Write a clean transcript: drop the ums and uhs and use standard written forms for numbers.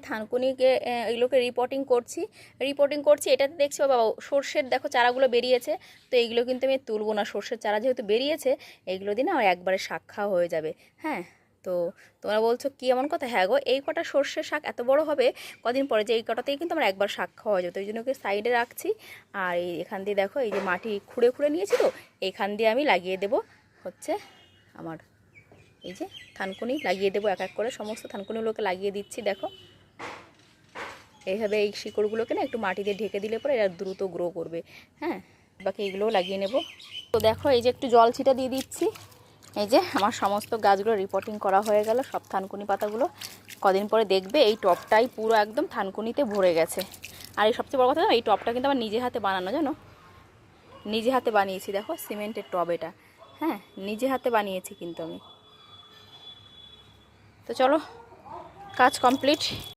থানকুনিকে এগুলোকে রিপোর্টিং করছি। এটাতে দেখছি ও বাবা সর্ষের দেখো চারাগুলো বেরিয়েছে। তো এইগুলো কিন্তু আমি তুলবো না, সর্ষের চারা যেহেতু বেরিয়েছে এইগুলো দিয়ে না আমার একবারে শাক খাওয়া হয়ে যাবে। হ্যাঁ, তো তোমরা বলছো কি এমন কথা, হ্যাঁ গো, এই কটা সর্ষের শাক এত বড় হবে কদিন পরে, যে এই কটাতেই কিন্তু আমার একবার শাক খাওয়া হয়ে যাবে। তো এই জন্য ওকে সাইডে রাখছি। আর এখান দিয়ে দেখো এই যে মাটি খুঁড়ে খুঁড়ে নিয়েছি, তো এইখান দিয়ে আমি লাগিয়ে দেব হচ্ছে আমার এই যে থানকুনি লাগিয়ে দেবো। এক এক করে সমস্ত থানকুনিগুলোকে লাগিয়ে দিচ্ছি। দেখো এইভাবে এই শিকড়গুলোকে না একটু মাটি দিয়ে ঢেকে দিলে পরে এরা দ্রুত গ্রো করবে। হ্যাঁ, বাকি এইগুলোও লাগিয়ে নেব। তো দেখো এই যে একটু জল ছিটা দিয়ে দিচ্ছি। এই যে আমার সমস্ত গাছগুলো রিপোর্টিং করা হয়ে গেল, সব থানকুনি পাতাগুলো। কদিন পরে দেখবে এই টবটাই পুরো একদম থানকুনিতে ভরে গেছে। আর এই সবচেয়ে বড় কথা, এই টবটা কিন্তু আমার নিজে হাতে বানানো, জানো, নিজে হাতে বানিয়েছি। দেখো সিমেন্টের টব এটা, হ্যাঁ নিজে হাতে বানিয়েছি কিন্তু আমি। তো চলো কাজ কমপ্লিট।